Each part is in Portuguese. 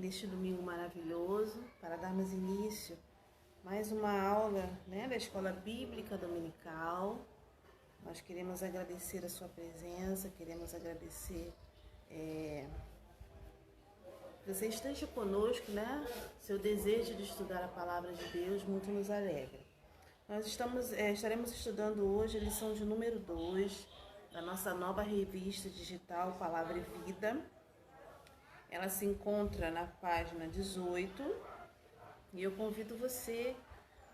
neste domingo maravilhoso para darmos início a mais uma aula, da Escola Bíblica Dominical. Nós queremos agradecer a sua presença, queremos agradecer que você esteja conosco, Seu desejo de estudar a Palavra de Deus muito nos alegra. Nós estaremos estudando hoje a lição de número 2 da nossa nova revista digital Palavra e Vida. Ela se encontra na página 18 e eu convido você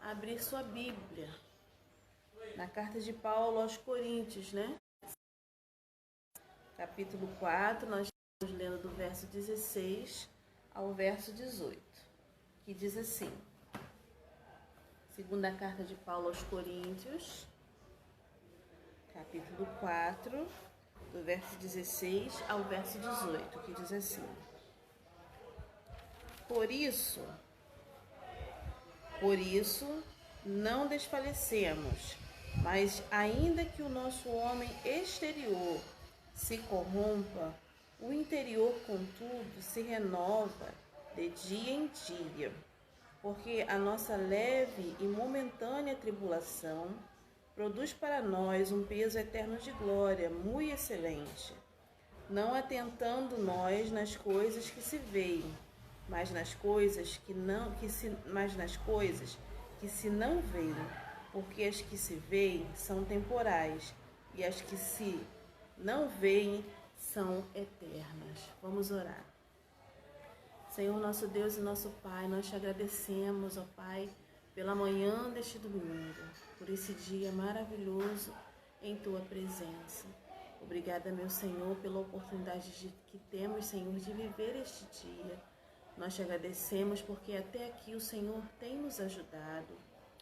a abrir sua Bíblia na carta de Paulo aos Coríntios, Capítulo 4, nós estamos lendo do verso 16 ao verso 18, que diz assim: segunda carta de Paulo aos Coríntios, capítulo 4, do verso 16 ao verso 18, que diz assim: Por isso, não desfalecemos, mas ainda que o nosso homem exterior se corrompa, o interior, contudo, se renova de dia em dia, porque a nossa leve e momentânea tribulação produz para nós um peso eterno de glória, muito excelente, não atentando nós nas coisas que se veem, mas nas coisas que se não veem, porque as que se veem são temporais e as que se não veem são eternas. Vamos orar. Senhor, nosso Deus e nosso Pai, nós te agradecemos, ó Pai, pela manhã deste domingo, por esse dia maravilhoso em Tua presença. Obrigada, meu Senhor, pela oportunidade que temos, Senhor, de viver este dia. Nós te agradecemos porque até aqui o Senhor tem nos ajudado.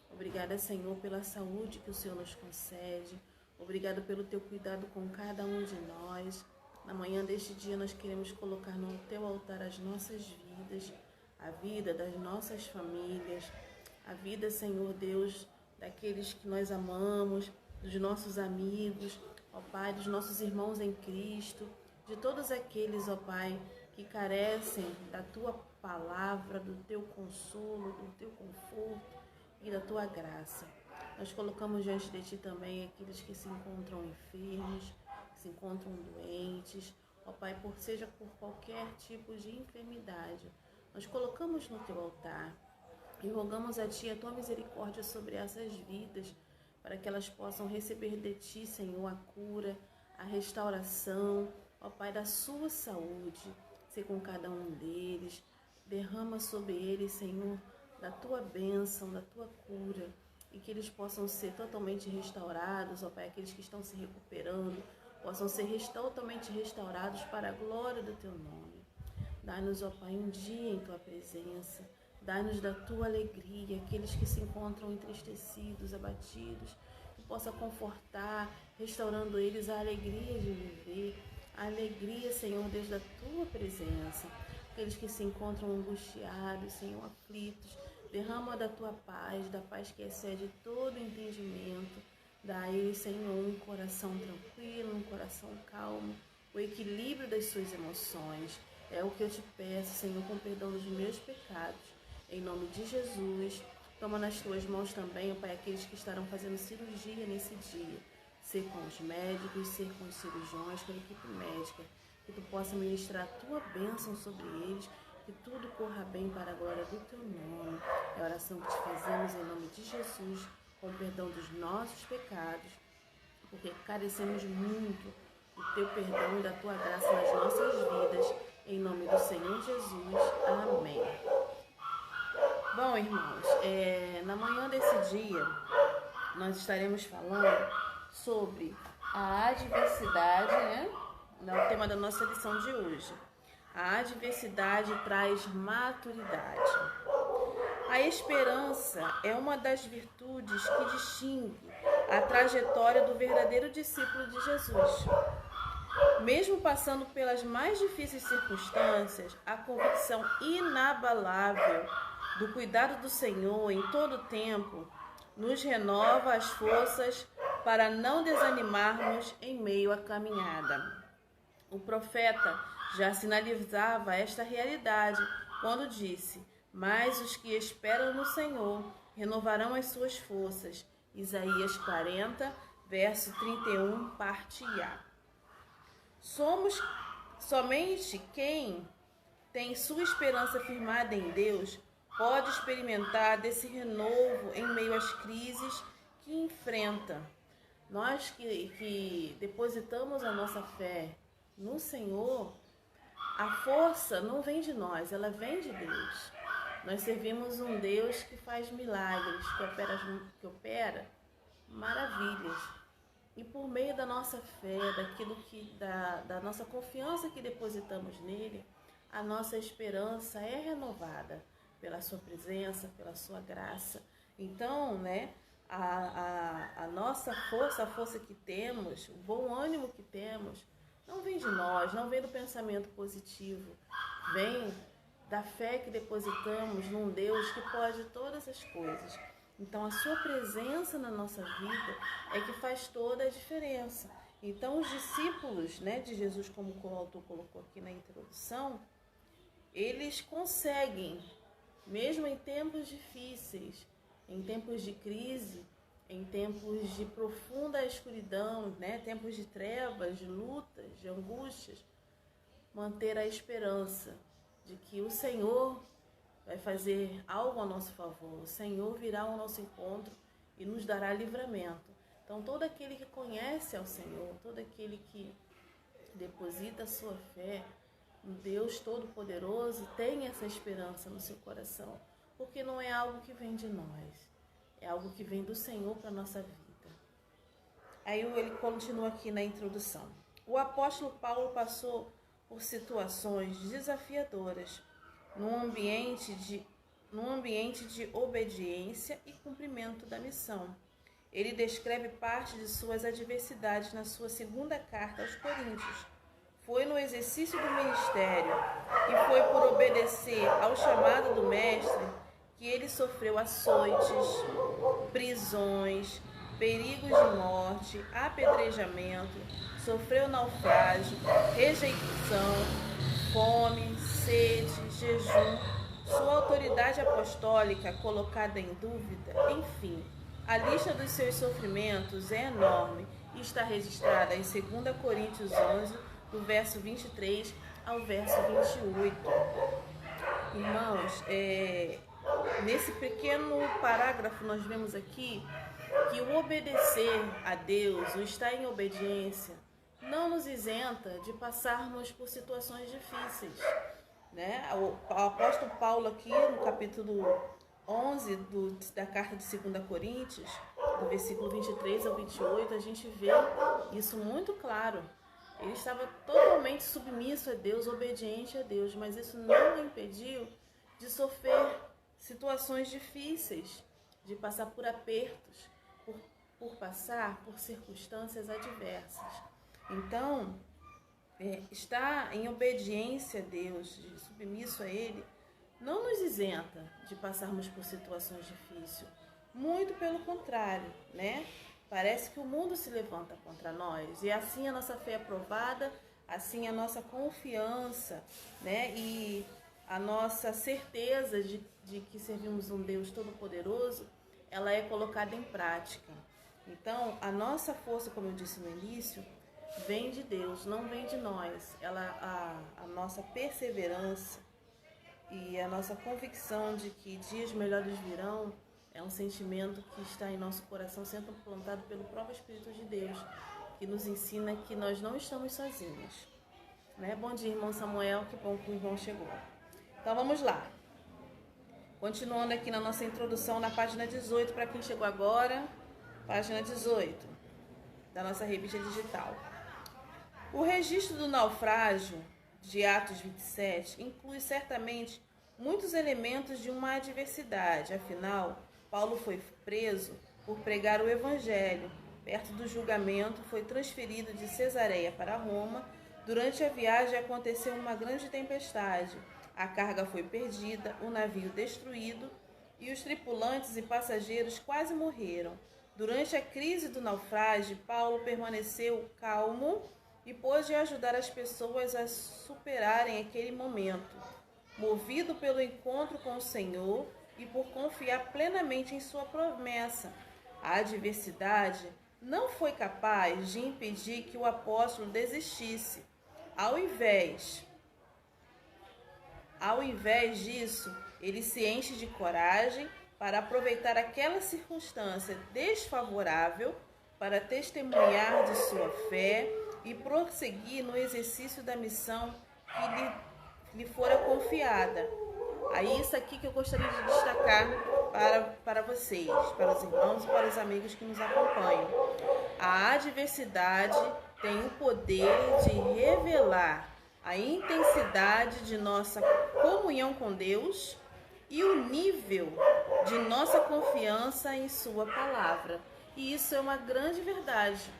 Obrigada, Senhor, pela saúde que o Senhor nos concede. Obrigado pelo Teu cuidado com cada um de nós. Na manhã deste dia nós queremos colocar no Teu altar as nossas vidas, a vida das nossas famílias, a vida, Senhor Deus, daqueles que nós amamos, dos nossos amigos, ó Pai, dos nossos irmãos em Cristo, de todos aqueles, ó Pai, que carecem da Tua palavra, do Teu consolo, do Teu conforto e da Tua graça. Nós colocamos diante de Ti também aqueles que se encontram enfermos, que se encontram doentes, ó Pai, seja por qualquer tipo de enfermidade. Nós colocamos no Teu altar e rogamos a Ti a Tua misericórdia sobre essas vidas, para que elas possam receber de Ti, Senhor, a cura, a restauração, ó Pai, da sua saúde. Ser com cada um deles, derrama sobre eles, Senhor, da Tua bênção, da Tua cura, e que eles possam ser totalmente restaurados, ó Pai, aqueles que estão se recuperando, possam ser totalmente restaurados para a glória do Teu nome. Dá-nos, ó Pai, um dia em Tua presença, dá-nos da Tua alegria, aqueles que se encontram entristecidos, abatidos, que possa confortar, restaurando eles a alegria de viver, a alegria, Senhor Deus, da Tua presença. Aqueles que se encontram angustiados, Senhor, aflitos, derrama da Tua paz, da paz que excede todo entendimento. Dá a eles, Senhor, um coração tranquilo, um coração calmo, o equilíbrio das suas emoções. É o que eu te peço, Senhor, com perdão dos meus pecados. Em nome de Jesus, toma nas Tuas mãos também, ó Pai, aqueles que estarão fazendo cirurgia nesse dia. Ser com os médicos, ser com os cirurgiões, com a equipe médica. Que Tu possa ministrar a Tua bênção sobre eles, que tudo corra bem para a glória do Teu nome. É a oração que te fazemos em nome de Jesus, com perdão dos nossos pecados, porque carecemos muito do Teu perdão e da Tua graça nas nossas vidas. Em nome do Senhor Jesus. Amém. Bom, irmãos, na manhã desse dia, nós estaremos falando sobre a adversidade, o tema da nossa lição de hoje. A adversidade traz maturidade. A esperança é uma das virtudes que distingue a trajetória do verdadeiro discípulo de Jesus. Mesmo passando pelas mais difíceis circunstâncias, a convicção inabalável do cuidado do Senhor em todo o tempo nos renova as forças para não desanimarmos em meio à caminhada. O profeta já sinalizava esta realidade quando disse: mas os que esperam no Senhor renovarão as suas forças. Isaías 40, verso 31, parte A. Somente quem tem sua esperança firmada em Deus pode experimentar desse renovo em meio às crises que enfrenta. Nós que depositamos a nossa fé no Senhor, a força não vem de nós, ela vem de Deus. Nós servimos um Deus que faz milagres, que opera maravilhas. E por meio da nossa fé, da nossa confiança que depositamos nele, a nossa esperança é renovada pela sua presença, pela sua graça. Então, a nossa força, a força que temos, o bom ânimo que temos, não vem de nós, não vem do pensamento positivo, vem da fé que depositamos num Deus que pode todas as coisas. Então, a sua presença na nossa vida é que faz toda a diferença. Então, os discípulos, de Jesus, como o autor colocou aqui na introdução, eles conseguem, mesmo em tempos difíceis, em tempos de crise, em tempos de profunda escuridão, tempos de trevas, de lutas, de angústias, manter a esperança de que o Senhor vai fazer algo a nosso favor. O Senhor virá ao nosso encontro e nos dará livramento. Então, todo aquele que conhece ao Senhor, todo aquele que deposita a sua fé no Deus Todo-Poderoso, tem essa esperança no seu coração, porque não é algo que vem de nós, é algo que vem do Senhor para a nossa vida. Aí ele continua aqui na introdução. O apóstolo Paulo passou por situações desafiadoras, num ambiente de obediência e cumprimento da missão. Ele descreve parte de suas adversidades na sua segunda carta aos Coríntios. Foi no exercício do ministério e foi por obedecer ao chamado do Mestre que ele sofreu açoites, prisões, perigos de morte, apedrejamento, sofreu naufrágio, rejeição, fome, sede, jejum, sua autoridade apostólica colocada em dúvida, enfim, a lista dos seus sofrimentos é enorme e está registrada em 2 Coríntios 11, do verso 23 ao verso 28. Irmãos, nesse pequeno parágrafo nós vemos aqui que o obedecer a Deus, o estar em obediência, não nos isenta de passarmos por situações difíceis. O apóstolo Paulo aqui no capítulo 11 da carta de 2 Coríntios, do versículo 23 ao 28, a gente vê isso muito claro. Ele estava totalmente submisso a Deus, obediente a Deus, mas isso não o impediu de sofrer situações difíceis, de passar por apertos, por passar por circunstâncias adversas. Então, estar em obediência a Deus, submisso a Ele, não nos isenta de passarmos por situações difíceis. Muito pelo contrário, Parece que o mundo se levanta contra nós e assim a nossa fé é provada, assim a nossa confiança, e a nossa certeza de que servimos um Deus Todo-Poderoso, ela é colocada em prática. Então, a nossa força, como eu disse no início, vem de Deus, não vem de nós. A nossa perseverança e a nossa convicção de que dias melhores virão é um sentimento que está em nosso coração, sendo plantado pelo próprio Espírito de Deus, que nos ensina que nós não estamos sozinhos. Bom dia, irmão Samuel, que bom que o irmão chegou. Então vamos lá. Continuando aqui na nossa introdução, na página 18, para quem chegou agora, página 18 da nossa revista digital. O registro do naufrágio de Atos 27 inclui certamente muitos elementos de uma adversidade. Afinal, Paulo foi preso por pregar o Evangelho. Perto do julgamento, foi transferido de Cesareia para Roma. Durante a viagem aconteceu uma grande tempestade. A carga foi perdida, o navio destruído e os tripulantes e passageiros quase morreram. Durante a crise do naufrágio, Paulo permaneceu calmo e pôde ajudar as pessoas a superarem aquele momento. movido pelo encontro com o Senhor e por confiar plenamente em sua promessa. A adversidade não foi capaz de impedir que o apóstolo desistisse. Ao invés disso, ele se enche de coragem para aproveitar aquela circunstância desfavorável para testemunhar de sua fé e prosseguir no exercício da missão que lhe fora confiada. Aí isso aqui que eu gostaria de destacar para vocês, para os irmãos e para os amigos que nos acompanham. A adversidade tem o poder de revelar a intensidade de nossa comunhão com Deus e o nível de nossa confiança em sua palavra. E isso é uma grande verdade.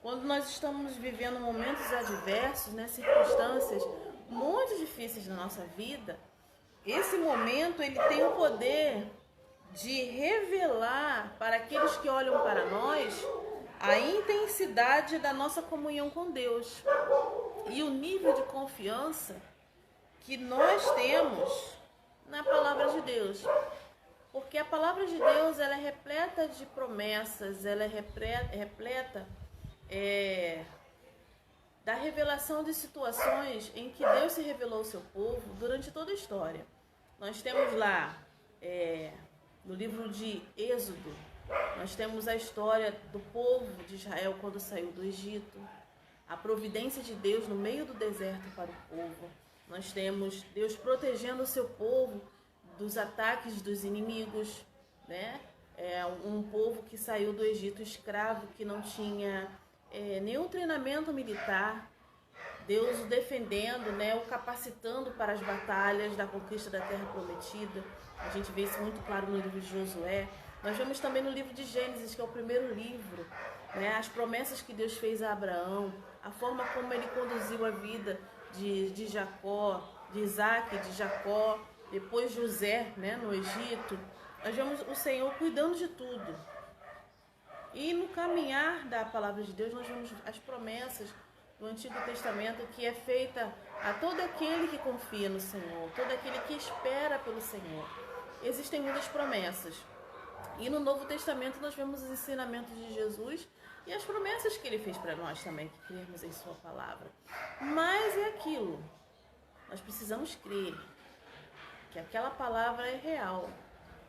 Quando nós estamos vivendo momentos adversos, né, circunstâncias muito difíceis na nossa vida, esse momento ele tem o poder de revelar para aqueles que olham para nós a intensidade da nossa comunhão com Deus e o nível de confiança que nós temos na palavra de Deus. Porque a palavra de Deus ela é repleta de promessas, ela é repleta da revelação de situações em que Deus se revelou ao seu povo durante toda a história. Nós temos lá, no livro de Êxodo, nós temos a história do povo de Israel quando saiu do Egito, a providência de Deus no meio do deserto para o povo. Nós temos Deus protegendo o seu povo dos ataques dos inimigos, né? Um povo que saiu do Egito escravo, que não tinha nenhum treinamento militar, Deus o defendendo, né? O capacitando para as batalhas da conquista da terra prometida. A gente vê isso muito claro no livro de Josué. Nós vemos também no livro de Gênesis, que é o primeiro livro, né? As promessas que Deus fez a Abraão, a forma como ele conduziu a vida de Jacó, de Isaac, de Jacó, depois José, né, no Egito. Nós vemos o Senhor cuidando de tudo. E no caminhar da palavra de Deus, nós vemos as promessas do Antigo Testamento que é feita a todo aquele que confia no Senhor, todo aquele que espera pelo Senhor. Existem muitas promessas. E no Novo Testamento nós vemos os ensinamentos de Jesus e as promessas que ele fez para nós também, que cremos em sua palavra. Mas é aquilo, nós precisamos crer que aquela palavra é real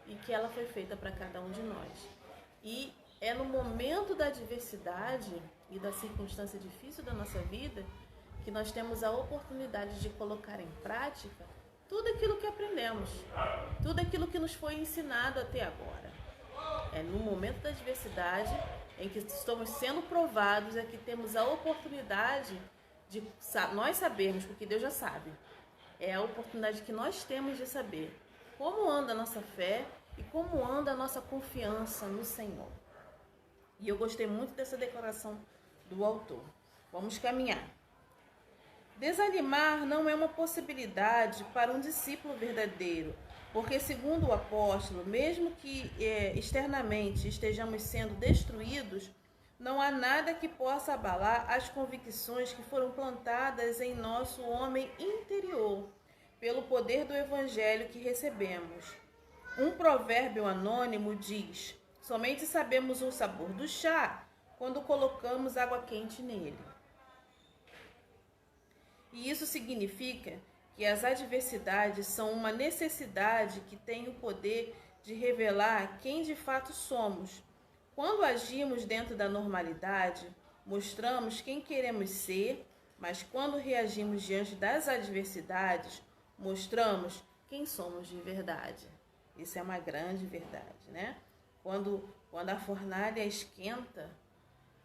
e que ela foi feita para cada um de nós. E é no momento da adversidade e da circunstância difícil da nossa vida que nós temos a oportunidade de colocar em prática tudo aquilo que aprendemos, tudo aquilo que nos foi ensinado até agora. É no momento da adversidade em que estamos sendo provados, é que temos a oportunidade de nós sabermos, porque Deus já sabe. É a oportunidade que nós temos de saber como anda a nossa fé e como anda a nossa confiança no Senhor. E eu gostei muito dessa declaração do autor. Vamos caminhar. Desanimar não é uma possibilidade para um discípulo verdadeiro, porque, segundo o apóstolo, mesmo que externamente estejamos sendo destruídos, não há nada que possa abalar as convicções que foram plantadas em nosso homem interior, pelo poder do evangelho que recebemos. Um provérbio anônimo diz: somente sabemos o sabor do chá quando colocamos água quente nele. E isso significa que as adversidades são uma necessidade que tem o poder de revelar quem de fato somos. Quando agimos dentro da normalidade, mostramos quem queremos ser, mas quando reagimos diante das adversidades, mostramos quem somos de verdade. Isso é uma grande verdade, né? Quando a fornalha esquenta,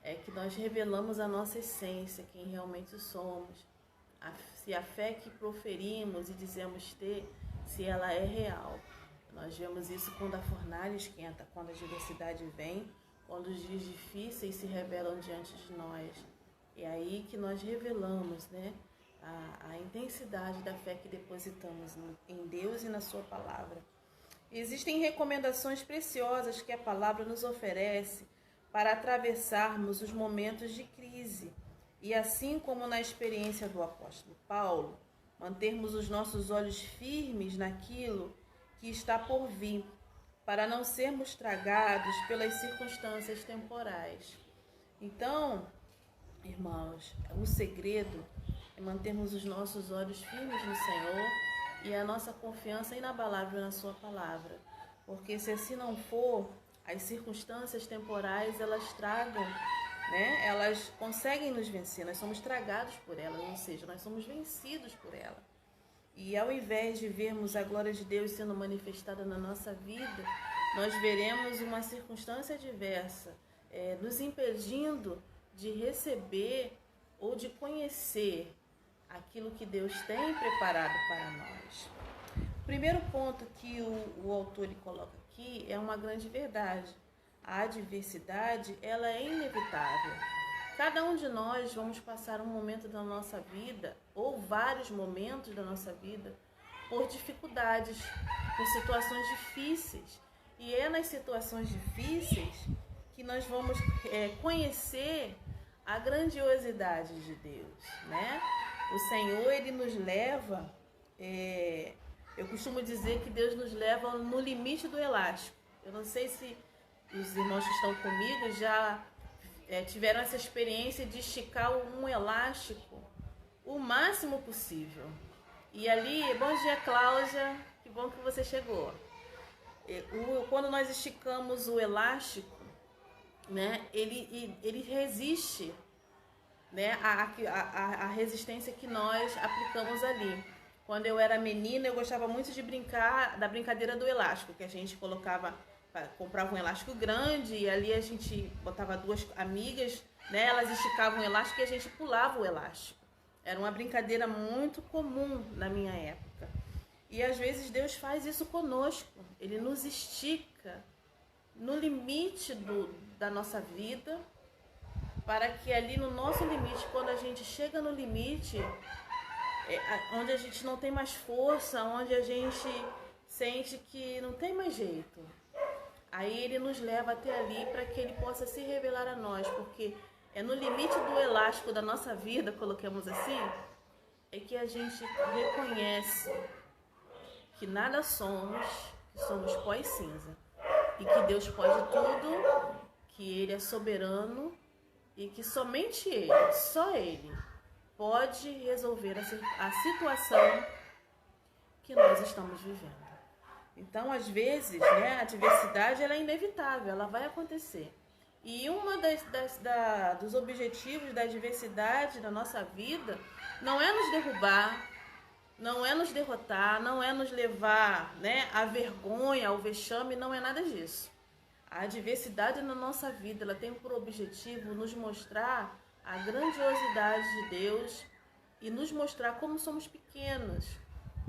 é que nós revelamos a nossa essência, quem realmente somos. Se a fé que proferimos e dizemos ter, se ela é real. Nós vemos isso quando a fornalha esquenta, quando a adversidade vem, quando os dias difíceis se revelam diante de nós. É aí que nós revelamos, né, a intensidade da fé que depositamos em Deus e na sua palavra. Existem recomendações preciosas que a palavra nos oferece para atravessarmos os momentos de crise. E assim como na experiência do apóstolo Paulo, mantermos os nossos olhos firmes naquilo que está por vir, para não sermos tragados pelas circunstâncias temporais. Então, irmãos, o segredo é mantermos os nossos olhos firmes no Senhor e a nossa confiança inabalável na sua palavra. Porque se assim não for, as circunstâncias temporais, elas tragam, né? Elas conseguem nos vencer, nós somos tragados por elas, ou seja, nós somos vencidos por ela. E ao invés de vermos a glória de Deus sendo manifestada na nossa vida, nós veremos uma circunstância adversa, nos impedindo de receber ou de conhecer aquilo que Deus tem preparado para nós. O primeiro ponto que o autor coloca aqui é uma grande verdade. A adversidade, ela é inevitável. Cada um de nós vamos passar um momento da nossa vida, ou vários momentos da nossa vida, por dificuldades, por situações difíceis. E é nas situações difíceis que nós vamos conhecer a grandiosidade de Deus, né? O Senhor, Ele nos leva, eu costumo dizer que Deus nos leva no limite do elástico. Eu não sei se os irmãos que estão comigo já tiveram essa experiência de esticar um elástico o máximo possível. E ali, bom dia, Cláudia, que bom que você chegou. Quando nós esticamos o elástico, né, ele resiste, né, a resistência que nós aplicamos ali. Quando eu era menina, eu gostava muito de brincar da brincadeira do elástico, que a gente comprava um elástico grande e ali a gente botava duas amigas, né, elas esticavam o elástico e a gente pulava o elástico. Era uma brincadeira muito comum na minha época. E às vezes Deus faz isso conosco. Ele nos estica no limite da nossa vida, para que ali no nosso limite, quando a gente chega no limite, onde a gente não tem mais força, onde a gente sente que não tem mais jeito, aí Ele nos leva até ali para que Ele possa se revelar a nós, porque é no limite do elástico da nossa vida, coloquemos assim, é que a gente reconhece que nada somos, que somos pó e cinza, e que Deus pode tudo, que Ele é soberano e que somente Ele, só Ele, pode resolver a situação que nós estamos vivendo. Então, às vezes, né, a adversidade ela é inevitável, ela vai acontecer. E uma dos objetivos da adversidade da nossa vida não é nos derrubar, não é nos derrotar, não é nos levar, né, à vergonha, ao vexame, não é nada disso. A adversidade na nossa vida, ela tem por objetivo nos mostrar a grandiosidade de Deus e nos mostrar como somos pequenos.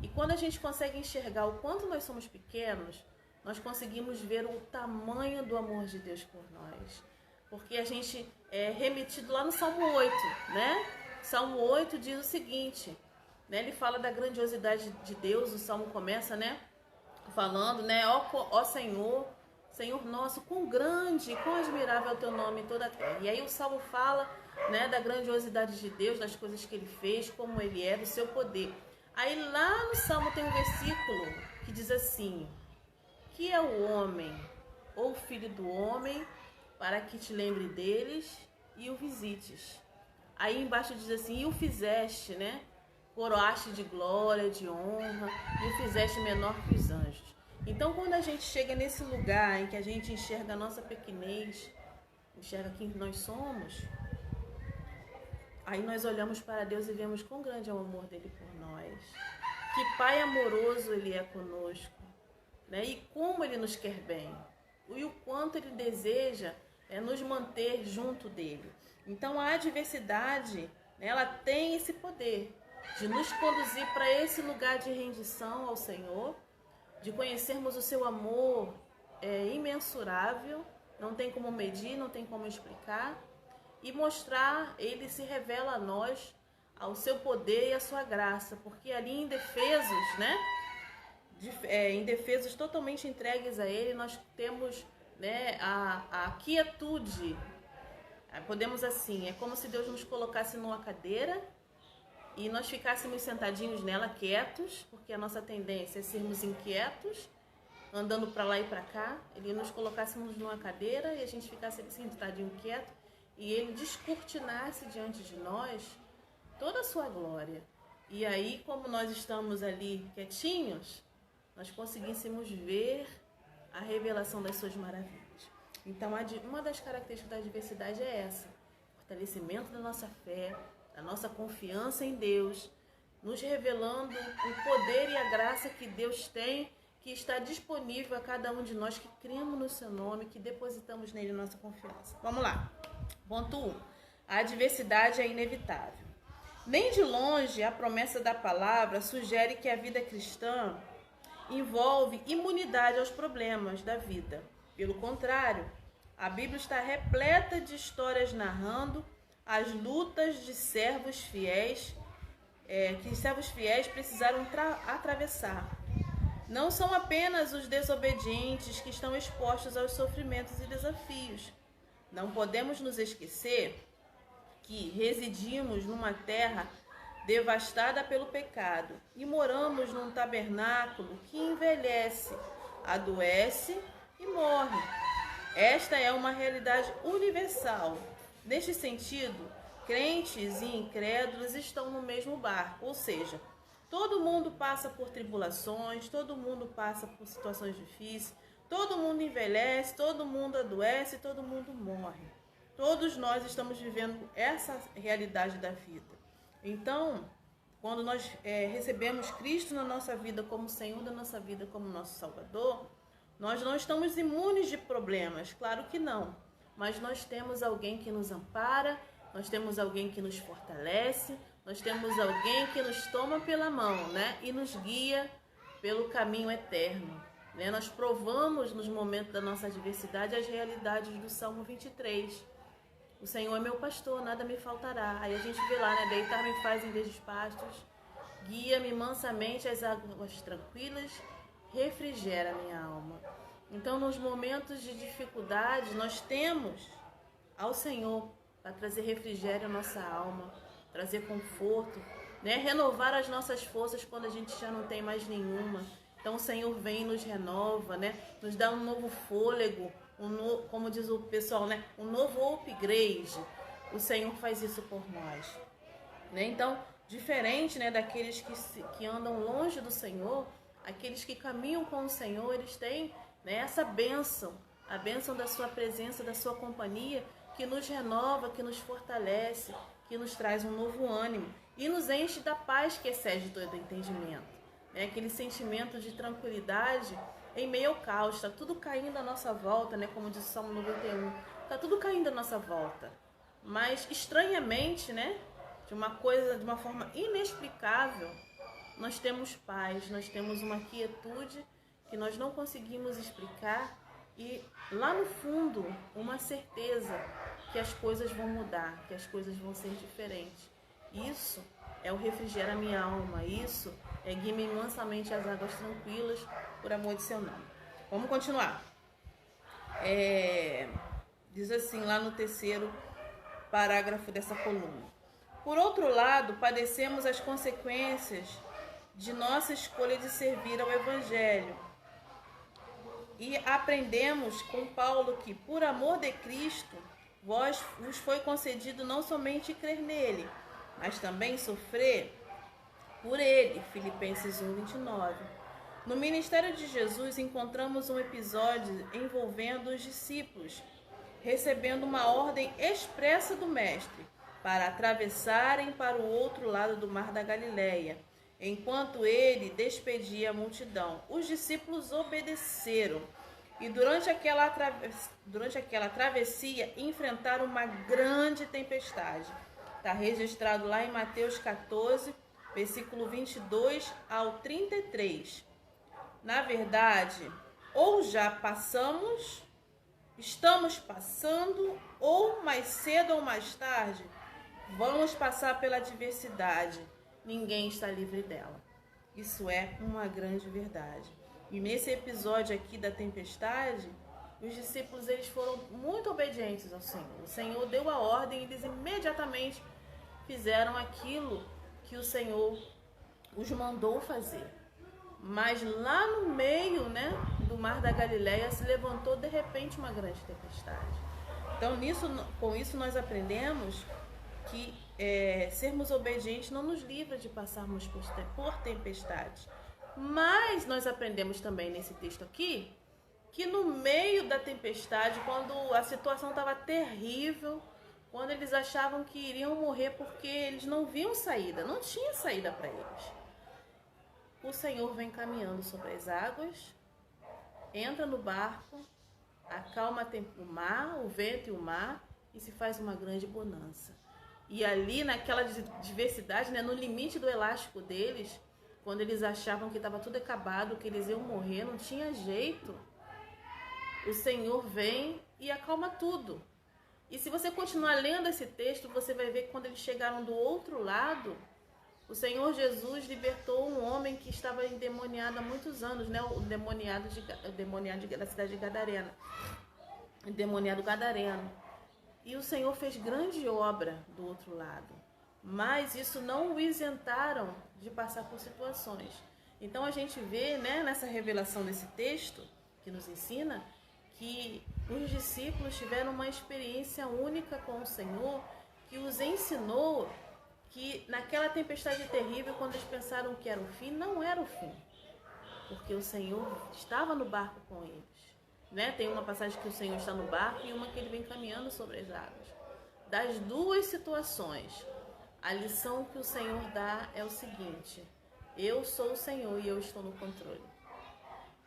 E quando a gente consegue enxergar o quanto nós somos pequenos, nós conseguimos ver o tamanho do amor de Deus por nós. Porque a gente é remetido lá no Salmo 8, né? Salmo 8 diz o seguinte, né? Ele fala da grandiosidade de Deus, o Salmo começa, né, falando, né? Ó Senhor, Senhor nosso, quão grande, quão admirável é o teu nome em toda a terra. E aí o Salmo fala, né, da grandiosidade de Deus, das coisas que Ele fez, como Ele é, do seu poder. Aí lá no Salmo tem um versículo que diz assim, que é o homem, ou o filho do homem, para que te lembre deles e o visites. Aí embaixo diz assim, e o fizeste, né, coroaste de glória, de honra, e o fizeste menor que os anjos. Então, quando a gente chega nesse lugar em que a gente enxerga a nossa pequenez, enxerga quem nós somos, aí nós olhamos para Deus e vemos quão grande é o amor dele por nós. Que Pai amoroso Ele é conosco, né? E como Ele nos quer bem. E o quanto Ele deseja nos manter junto dele. Então, a adversidade, né, ela tem esse poder de nos conduzir para esse lugar de rendição ao Senhor, de conhecermos o seu amor imensurável, não tem como medir, não tem como explicar, e mostrar, Ele se revela a nós, ao seu poder e à sua graça, porque ali em Efésios, né, em Efésios totalmente entregues a Ele, nós temos, né, a quietude, podemos assim, é como se Deus nos colocasse numa cadeira, e nós ficássemos sentadinhos nela, quietos, porque a nossa tendência é sermos inquietos, andando para lá e para cá. Ele nos colocássemos numa cadeira e a gente ficasse sentadinho quieto e ele descortinasse diante de nós toda a sua glória. E aí, como nós estamos ali quietinhos, nós conseguíssemos ver a revelação das suas maravilhas. Então, uma das características da diversidade é essa: fortalecimento da nossa fé, da nossa confiança em Deus, nos revelando o poder e a graça que Deus tem, que está disponível a cada um de nós que cremos no seu nome, que depositamos nele nossa confiança. Vamos lá. Ponto 1. A diversidade é inevitável. Nem de longe a promessa da palavra sugere que a vida cristã envolve imunidade aos problemas da vida. Pelo contrário, a Bíblia está repleta de histórias narrando as lutas de servos fiéis, que servos fiéis precisaram atravessar. Não são apenas os desobedientes que estão expostos aos sofrimentos e desafios. Não podemos nos esquecer que residimos numa terra devastada pelo pecado e moramos num tabernáculo que envelhece, adoece e morre. Esta é uma realidade universal. Neste sentido, crentes e incrédulos estão no mesmo barco, ou seja, todo mundo passa por tribulações, todo mundo passa por situações difíceis, todo mundo envelhece, todo mundo adoece, todo mundo morre. Todos nós estamos vivendo essa realidade da vida. Então, quando nós recebemos Cristo na nossa vida como Senhor da nossa vida, como nosso Salvador, nós não estamos imunes de problemas, claro que não. Mas nós temos alguém que nos ampara, nós temos alguém que nos fortalece, nós temos alguém que nos toma pela mão, né? E nos guia pelo caminho eterno. Né? Nós provamos nos momentos da nossa adversidade as realidades do Salmo 23. O Senhor é meu pastor, nada me faltará. Aí a gente vê lá, né? Deitar-me faz em verdes pastos, guia-me mansamente às águas tranquilas, refrigera minha alma. Então, nos momentos de dificuldade, nós temos ao Senhor para trazer refrigério à nossa alma, trazer conforto, né? Renovar as nossas forças quando a gente já não tem mais nenhuma. Então, o Senhor vem e nos renova, né? Nos dá um novo fôlego, como diz o pessoal, né? Um novo upgrade. O Senhor faz isso por nós. Né? Então, diferente, né, daqueles que andam longe do Senhor, aqueles que caminham com o Senhor, eles têm, né, essa bênção, a bênção da sua presença, da sua companhia, que nos renova, que nos fortalece, que nos traz um novo ânimo e nos enche da paz que excede todo entendimento. Né? Aquele sentimento de tranquilidade em meio ao caos, está tudo caindo à nossa volta, né? Como diz o Salmo 91, está tudo caindo à nossa volta. Mas estranhamente, né? De uma forma inexplicável, nós temos paz, nós temos uma quietude que nós não conseguimos explicar e lá no fundo uma certeza que as coisas vão mudar, que as coisas vão ser diferentes. Isso é o refrigera minha alma, isso é guia-me mansamente às águas tranquilas, por amor de seu nome. Vamos continuar. Diz assim lá no 3º parágrafo dessa coluna. Por outro lado, padecemos as consequências de nossa escolha de servir ao Evangelho. E aprendemos com Paulo que, por amor de Cristo, vos foi concedido não somente crer nele, mas também sofrer por ele. Filipenses 1:29. No ministério de Jesus, encontramos um episódio envolvendo os discípulos, recebendo uma ordem expressa do Mestre para atravessarem para o outro lado do mar da Galileia. Enquanto ele despedia a multidão, os discípulos obedeceram e durante aquela travessia enfrentaram uma grande tempestade. Está registrado lá em Mateus 14, versículo 22 ao 33. Na verdade, ou já passamos, estamos passando, ou mais cedo ou mais tarde, vamos passar pela adversidade. Ninguém está livre dela. Isso é uma grande verdade. E nesse episódio aqui da tempestade, os discípulos eles foram muito obedientes ao Senhor. O Senhor deu a ordem e eles imediatamente fizeram aquilo que o Senhor os mandou fazer. Mas lá no meio, né, do mar da Galileia se levantou de repente uma grande tempestade. Então com isso nós aprendemos que sermos obedientes não nos livra de passarmos por tempestades. Mas nós aprendemos também nesse texto aqui que no meio da tempestade, quando a situação estava terrível, quando eles achavam que iriam morrer porque eles não viam saída, não tinha saída para eles, o Senhor vem caminhando sobre as águas, entra no barco, acalma o mar, o vento e o mar, e se faz uma grande bonança. E ali naquela diversidade, né, no limite do elástico deles, quando eles achavam que estava tudo acabado, que eles iam morrer, não tinha jeito, o Senhor vem e acalma tudo. E se você continuar lendo esse texto, você vai ver que quando eles chegaram do outro lado, o Senhor Jesus libertou um homem que estava endemoniado há muitos anos, né? O endemoniado da cidade de Gadarena. Endemoniado gadareno. E o Senhor fez grande obra do outro lado. Mas isso não o isentaram de passar por situações. Então a gente vê, né, nessa revelação desse texto, que nos ensina, que os discípulos tiveram uma experiência única com o Senhor, que os ensinou que naquela tempestade terrível, quando eles pensaram que era o fim, não era o fim. Porque o Senhor estava no barco com eles. Né? Tem uma passagem que o Senhor está no barco e uma que ele vem caminhando sobre as águas. Das duas situações, a lição que o Senhor dá é o seguinte: eu sou o Senhor e eu estou no controle.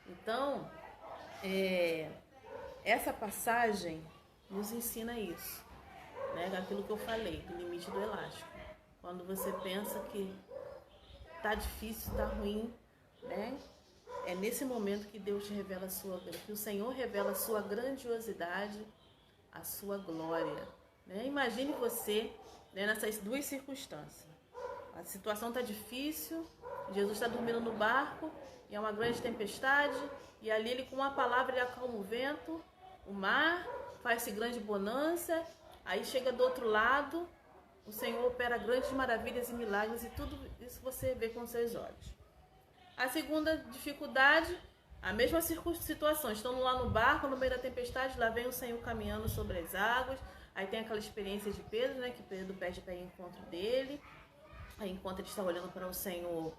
Então, essa passagem nos ensina isso, né? Aquilo que eu falei, do limite do elástico. Quando você pensa que tá difícil, tá ruim, né? É nesse momento que Deus te revela que o Senhor revela a sua grandiosidade, a sua glória, né? Imagine você, né, nessas duas circunstâncias. A situação tá difícil, Jesus está dormindo no barco e é uma grande tempestade, e ali ele com uma palavra ele acalma o vento, o mar, faz-se grande bonança, aí chega do outro lado, o Senhor opera grandes maravilhas e milagres, e tudo isso você vê com seus olhos. A segunda dificuldade, a mesma situação, estão lá no barco, no meio da tempestade, lá vem o Senhor caminhando sobre as águas, aí tem aquela experiência de Pedro, né, que Pedro pede para ir ao encontro dele, aí enquanto ele está olhando para o Senhor,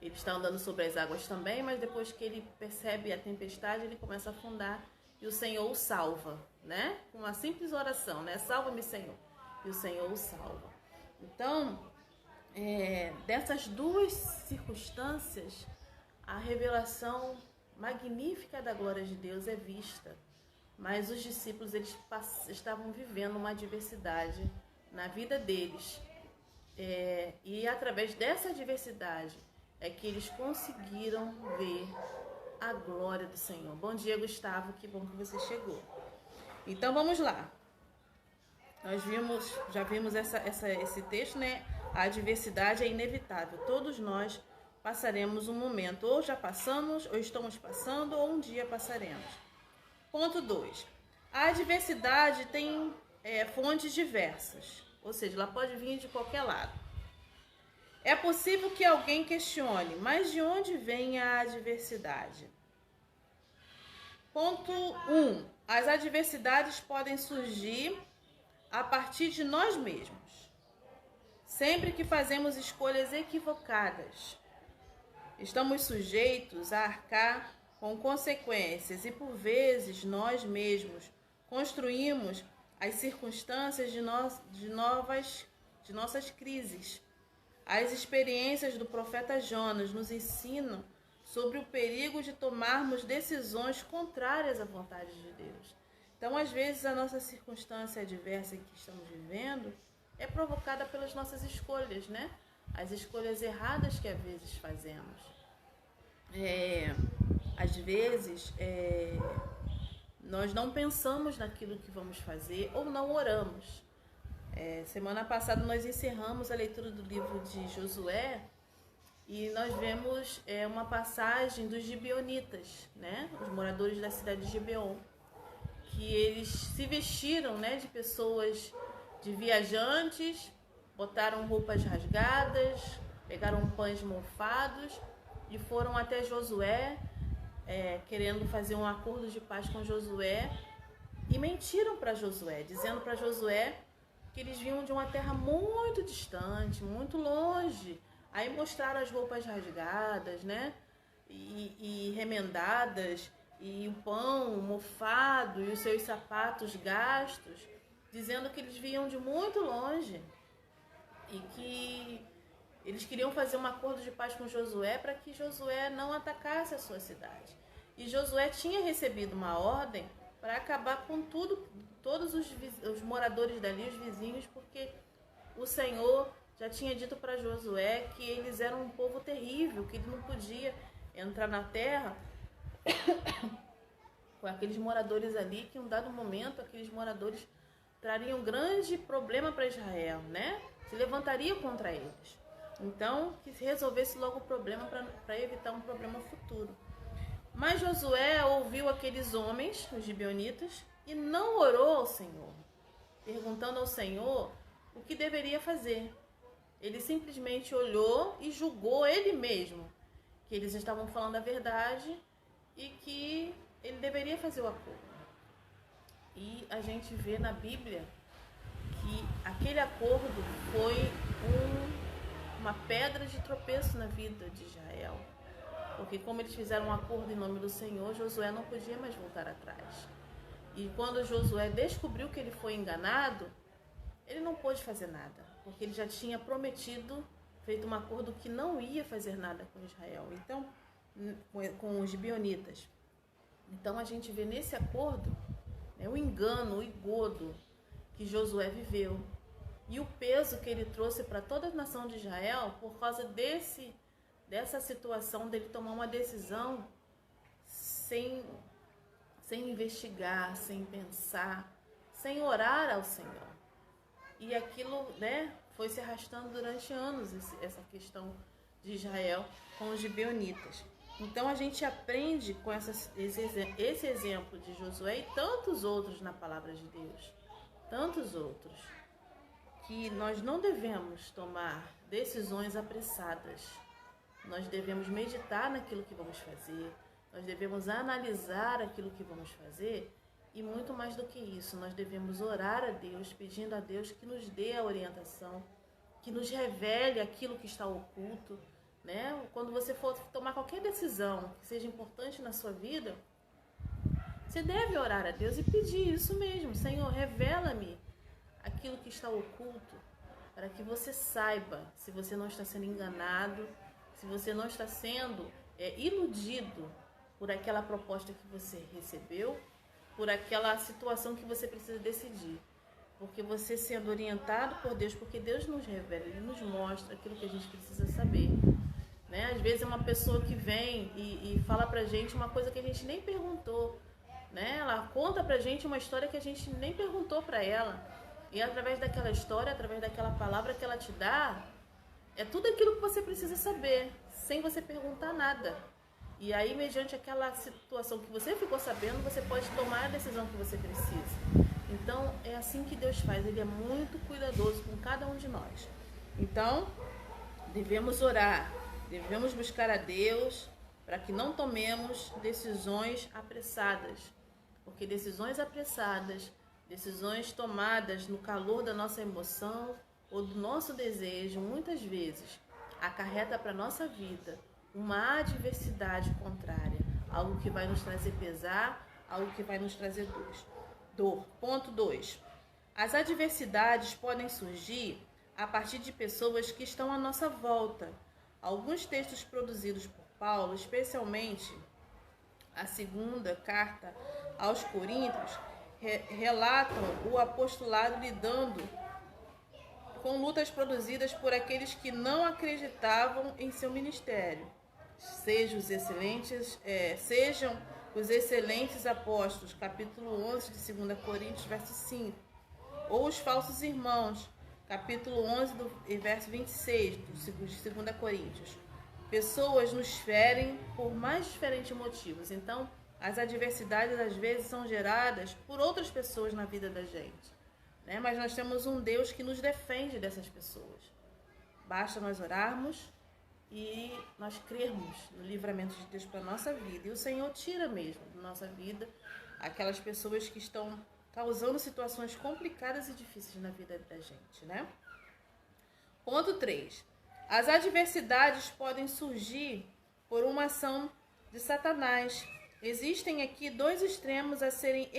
ele está andando sobre as águas também, mas depois que ele percebe a tempestade, ele começa a afundar, e o Senhor o salva, né, com uma simples oração, né, salva-me, Senhor, e o Senhor o salva. Então, dessas duas circunstâncias, a revelação magnífica da glória de Deus é vista. Mas os discípulos eles estavam vivendo uma adversidade na vida deles. E através dessa adversidade é que eles conseguiram ver a glória do Senhor. Bom dia, Gustavo, que bom que você chegou. Então vamos lá. Nós já vimos esse texto, né? A adversidade é inevitável. Todos nós passaremos um momento, ou já passamos, ou estamos passando, ou um dia passaremos. Ponto 2. A adversidade tem fontes diversas, ou seja, ela pode vir de qualquer lado. É possível que alguém questione, mas de onde vem a adversidade? Ponto 1. As adversidades podem surgir a partir de nós mesmos. Sempre que fazemos escolhas equivocadas, estamos sujeitos a arcar com consequências e, por vezes, nós mesmos construímos as circunstâncias de nossas crises. As experiências do profeta Jonas nos ensinam sobre o perigo de tomarmos decisões contrárias à vontade de Deus. Então, às vezes, a nossa circunstância adversa que estamos vivendo é provocada pelas nossas escolhas, né? As escolhas erradas que às vezes fazemos. Às vezes, nós não pensamos naquilo que vamos fazer ou não oramos. Semana passada nós encerramos a leitura do livro de Josué e nós vemos uma passagem dos gibeonitas, né? Os moradores da cidade de Gibeon, que eles se vestiram, né, de pessoas, de viajantes, botaram roupas rasgadas, pegaram pães mofados e foram até Josué, querendo fazer um acordo de paz com Josué, e mentiram para Josué, dizendo para Josué que eles vinham de uma terra muito distante, muito longe. Aí mostraram as roupas rasgadas, né? E remendadas, e o pão mofado, e os seus sapatos gastos, dizendo que eles vinham de muito longe e que eles queriam fazer um acordo de paz com Josué para que Josué não atacasse a sua cidade. E Josué tinha recebido uma ordem para acabar com tudo, todos os moradores dali, os vizinhos, porque o Senhor já tinha dito para Josué que eles eram um povo terrível, que ele não podia entrar na terra com aqueles moradores ali, que em um dado momento aqueles moradores trariam um grande problema para Israel, né? Se levantaria contra eles. Então, que se resolvesse logo o problema para evitar um problema futuro. Mas Josué ouviu aqueles homens, os gibeonitas, e não orou ao Senhor, perguntando ao Senhor o que deveria fazer. Ele simplesmente olhou e julgou ele mesmo que eles estavam falando a verdade e que ele deveria fazer o acordo. E a gente vê na Bíblia que aquele acordo foi uma pedra de tropeço na vida de Israel. Porque como eles fizeram um acordo em nome do Senhor, Josué não podia mais voltar atrás. E quando Josué descobriu que ele foi enganado, ele não pôde fazer nada, porque ele já tinha prometido, feito um acordo que não ia fazer nada com Israel, então, com os gibeonitas. Então a gente vê nesse acordo, né, o engano, o engodo que Josué viveu e o peso que ele trouxe para toda a nação de Israel por causa dessa situação dele tomar uma decisão sem investigar, sem pensar, sem orar ao Senhor. E aquilo, né, foi se arrastando durante anos, essa questão de Israel com os gibeonitas. Então a gente aprende com esse exemplo de Josué e tantos outros na palavra de Deus, tantos outros, que nós não devemos tomar decisões apressadas. Nós devemos meditar naquilo que vamos fazer, nós devemos analisar aquilo que vamos fazer e muito mais do que isso, nós devemos orar a Deus, pedindo a Deus que nos dê a orientação, que nos revele aquilo que está oculto, né? Quando você for tomar qualquer decisão que seja importante na sua vida, você deve orar a Deus e pedir isso mesmo. Senhor, revela-me aquilo que está oculto, para que você saiba se você não está sendo enganado, se você não está sendo iludido por aquela proposta que você recebeu, por aquela situação que você precisa decidir. Porque você sendo orientado por Deus, porque Deus nos revela, Ele nos mostra aquilo que a gente precisa saber. Né? Às vezes é uma pessoa que vem e fala pra gente uma coisa que a gente nem perguntou. Né? Ela conta pra gente uma história que a gente nem perguntou pra ela. E através daquela história, através daquela palavra que ela te dá, é tudo aquilo que você precisa saber, sem você perguntar nada. E aí, mediante aquela situação que você ficou sabendo, você pode tomar a decisão que você precisa. Então, é assim que Deus faz. Ele é muito cuidadoso com cada um de nós. Então, devemos orar, devemos buscar a Deus para que não tomemos decisões apressadas. Porque decisões apressadas, decisões tomadas no calor da nossa emoção ou do nosso desejo, muitas vezes, acarreta para a nossa vida uma adversidade contrária, algo que vai nos trazer pesar, algo que vai nos trazer dor. Ponto 2. As adversidades podem surgir a partir de pessoas que estão à nossa volta. Alguns textos produzidos por Paulo, especialmente a segunda carta aos Coríntios, relatam o apostolado lidando com lutas produzidas por aqueles que não acreditavam em seu ministério. Sejam os excelentes apóstolos, capítulo 11 de 2 Coríntios, verso 5. Ou os falsos irmãos, capítulo 11, verso 26 de 2 Coríntios. Pessoas nos ferem por mais diferentes motivos. Então, as adversidades às vezes são geradas por outras pessoas na vida da gente. Né? Mas nós temos um Deus que nos defende dessas pessoas. Basta nós orarmos, e nós crermos no livramento de Deus para a nossa vida. E o Senhor tira mesmo da nossa vida aquelas pessoas que estão causando situações complicadas e difíceis na vida da gente, né? Ponto 3. As adversidades podem surgir por uma ação de Satanás. Existem aqui dois extremos a serem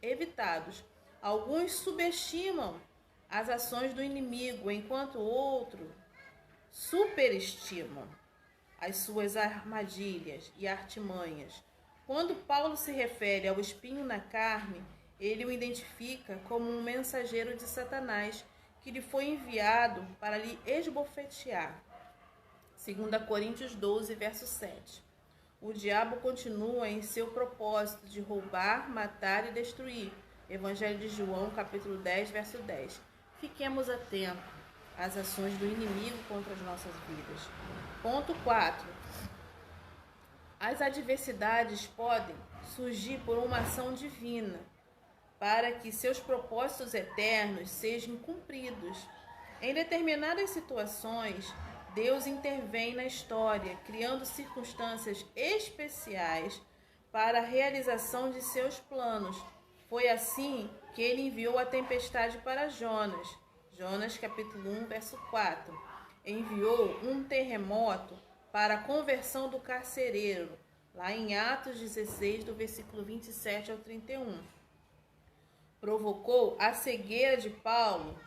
evitados. Alguns subestimam as ações do inimigo, enquanto outros superestimam as suas armadilhas e artimanhas. Quando Paulo se refere ao espinho na carne, ele o identifica como um mensageiro de Satanás que lhe foi enviado para lhe esbofetear. 2 Coríntios 12, verso 7. O diabo continua em seu propósito de roubar, matar e destruir. Evangelho de João, capítulo 10, verso 10. Fiquemos atentos às ações do inimigo contra as nossas vidas. Ponto 4. As adversidades podem surgir por uma ação divina, para que seus propósitos eternos sejam cumpridos. Em determinadas situações, Deus intervém na história, criando circunstâncias especiais para a realização de seus planos. Foi assim que ele enviou a tempestade para Jonas. Jonas, capítulo 1, verso 4. Enviou um terremoto para a conversão do carcereiro, lá em Atos 16, do versículo 27 ao 31. Provocou a cegueira de Paulo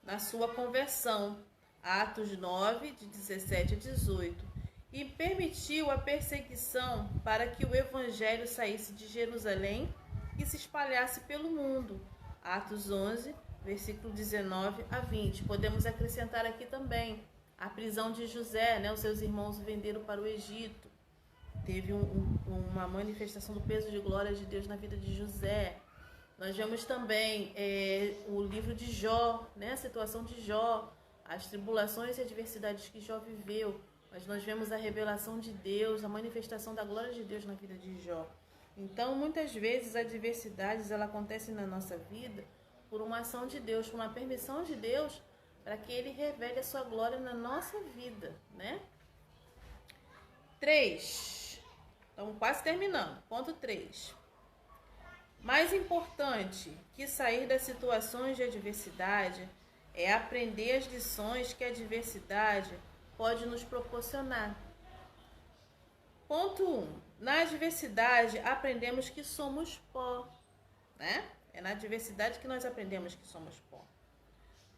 na sua conversão, Atos 9, de 17 a 18, e permitiu a perseguição para que o evangelho saísse de Jerusalém e se espalhasse pelo mundo, Atos 11, versículo 19 a 20. Podemos acrescentar aqui também a prisão de José, né? Os seus irmãos o venderam para o Egito. Teve uma manifestação do peso de glória de Deus na vida de José. Nós vemos também o livro de Jó, né? A situação de Jó, as tribulações e adversidades que Jó viveu. Mas nós vemos a revelação de Deus, a manifestação da glória de Deus na vida de Jó. Então, muitas vezes, as adversidades acontecem na nossa vida por uma ação de Deus, por uma permissão de Deus, para que Ele revele a sua glória na nossa vida, né? 3. Então, quase terminando. Ponto 3. Mais importante que sair das situações de adversidade é aprender as lições que a adversidade pode nos proporcionar. Ponto 1. Na adversidade aprendemos que somos pó, né? É na adversidade que nós aprendemos que somos pó.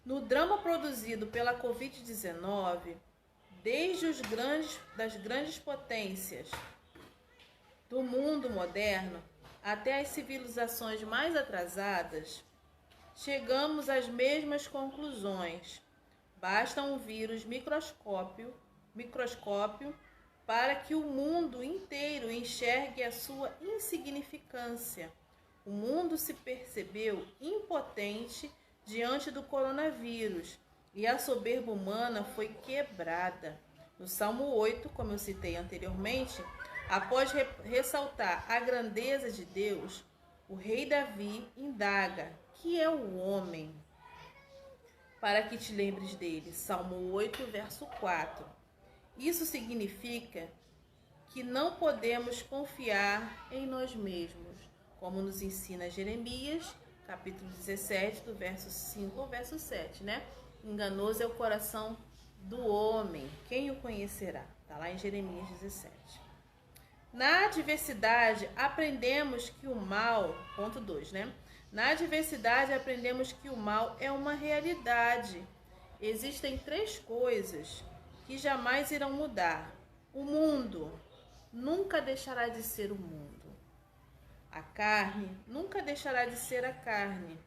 No drama produzido pela Covid-19, desde das grandes potências do mundo moderno até as civilizações mais atrasadas, chegamos às mesmas conclusões. Basta um vírus microscópio para que o mundo inteiro enxergue a sua insignificância. O mundo se percebeu impotente diante do coronavírus e a soberba humana foi quebrada. No Salmo 8, como eu citei anteriormente, após ressaltar a grandeza de Deus, o rei Davi indaga: que é o homem? Para que te lembres dele. Salmo 8, verso 4. Isso significa que não podemos confiar em nós mesmos, como nos ensina Jeremias, capítulo 17, do verso 5 ao verso 7, né? Enganoso é o coração do homem, quem o conhecerá? Está lá em Jeremias 17. Na adversidade, aprendemos que o mal, ponto 2, né? Na adversidade, aprendemos que o mal é uma realidade. Existem 3 coisas que jamais irão mudar. O mundo nunca deixará de ser o mundo. A carne nunca deixará de ser a carne.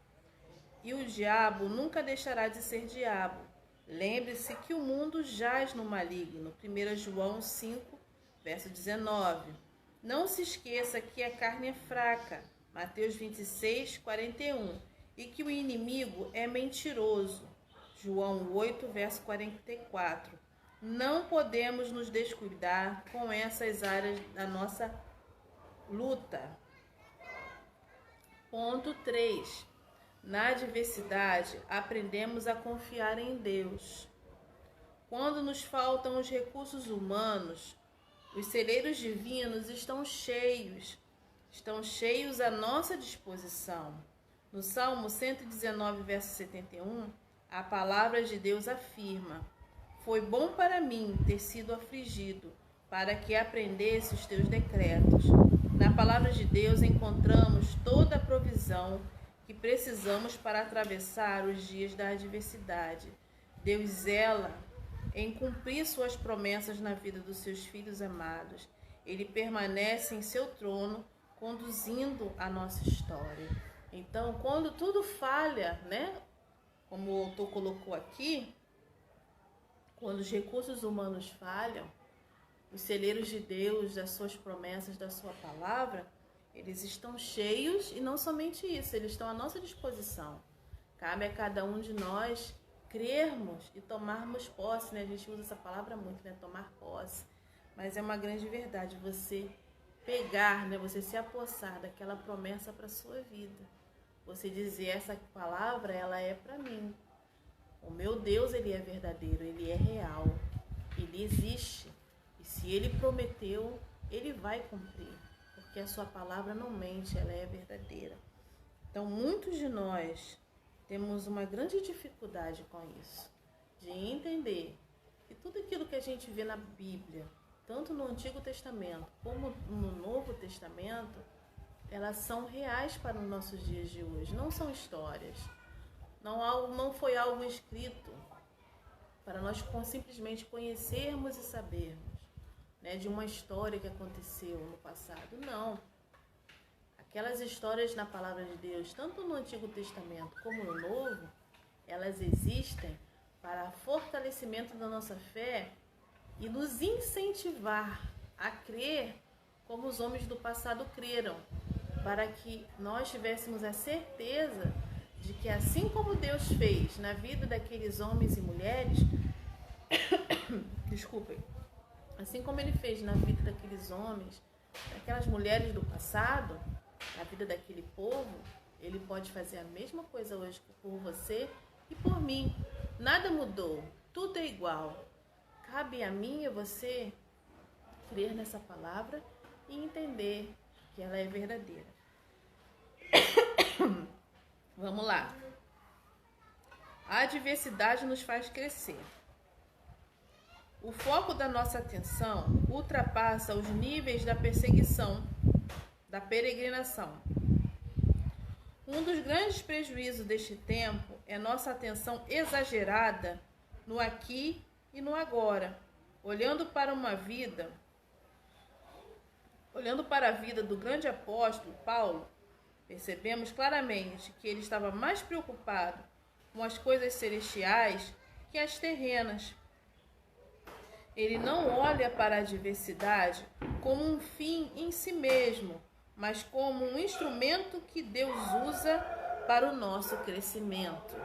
E o diabo nunca deixará de ser diabo. Lembre-se que o mundo jaz no maligno. 1 João 5, verso 19. Não se esqueça que a carne é fraca. Mateus 26, 41. E que o inimigo é mentiroso. João 8, verso 44. Não podemos nos descuidar com essas áreas da nossa luta. Ponto 3. Na adversidade, aprendemos a confiar em Deus. Quando nos faltam os recursos humanos, os celeiros divinos estão cheios à nossa disposição. No Salmo 119, verso 71, a palavra de Deus afirma: foi bom para mim ter sido afligido, para que aprendesse os teus decretos. Na palavra de Deus encontramos toda a provisão que precisamos para atravessar os dias da adversidade. Deus zela em cumprir suas promessas na vida dos seus filhos amados. Ele permanece em seu trono, conduzindo a nossa história. Então, quando tudo falha, né? Como o autor colocou aqui, quando os recursos humanos falham, os celeiros de Deus, das suas promessas, da sua palavra, eles estão cheios, e não somente isso, eles estão à nossa disposição. Cabe a cada um de nós crermos e tomarmos posse, né? A gente usa essa palavra muito, né? Tomar posse. Mas é uma grande verdade você pegar, né? Você se apossar daquela promessa para a sua vida. Você dizer, essa palavra, ela é para mim. O meu Deus, ele é verdadeiro, ele é real, ele existe. E se ele prometeu, ele vai cumprir. Porque a sua palavra não mente, ela é verdadeira. Então, muitos de nós temos uma grande dificuldade com isso, de entender que tudo aquilo que a gente vê na Bíblia, tanto no Antigo Testamento como no Novo Testamento, elas são reais para os nossos dias de hoje, não são histórias. Não foi algo escrito para nós simplesmente conhecermos e sabermos, né, de uma história que aconteceu no passado. Não. Aquelas histórias na palavra de Deus, tanto no Antigo Testamento como no Novo, elas existem para fortalecimento da nossa fé e nos incentivar a crer como os homens do passado creram, para que nós tivéssemos a certeza de que assim como Deus fez na vida daqueles homens e mulheres, desculpem, assim como Ele fez na vida daqueles homens, daquelas mulheres do passado, na vida daquele povo, Ele pode fazer a mesma coisa hoje por você e por mim. Nada mudou, tudo é igual. Cabe a mim e a você crer nessa palavra e entender que ela é verdadeira. Vamos lá. A adversidade nos faz crescer. O foco da nossa atenção ultrapassa os níveis da perseguição, da peregrinação. Um dos grandes prejuízos deste tempo é nossa atenção exagerada no aqui e no agora, olhando para a vida do grande apóstolo Paulo. Percebemos claramente que ele estava mais preocupado com as coisas celestiais que as terrenas. Ele não olha para a adversidade como um fim em si mesmo, mas como um instrumento que Deus usa para o nosso crescimento.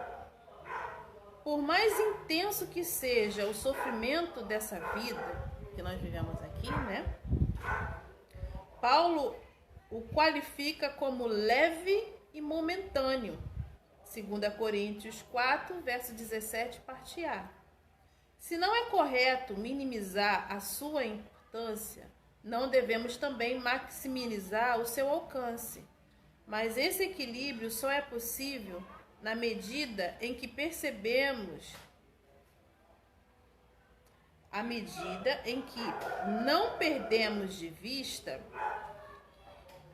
Por mais intenso que seja o sofrimento dessa vida que nós vivemos aqui, né? Paulo o qualifica como leve e momentâneo. 2 Coríntios 4, verso 17, parte A. Se não é correto minimizar a sua importância, não devemos também maximizar o seu alcance. Mas esse equilíbrio só é possível na medida em que percebemos, à medida em que não perdemos de vista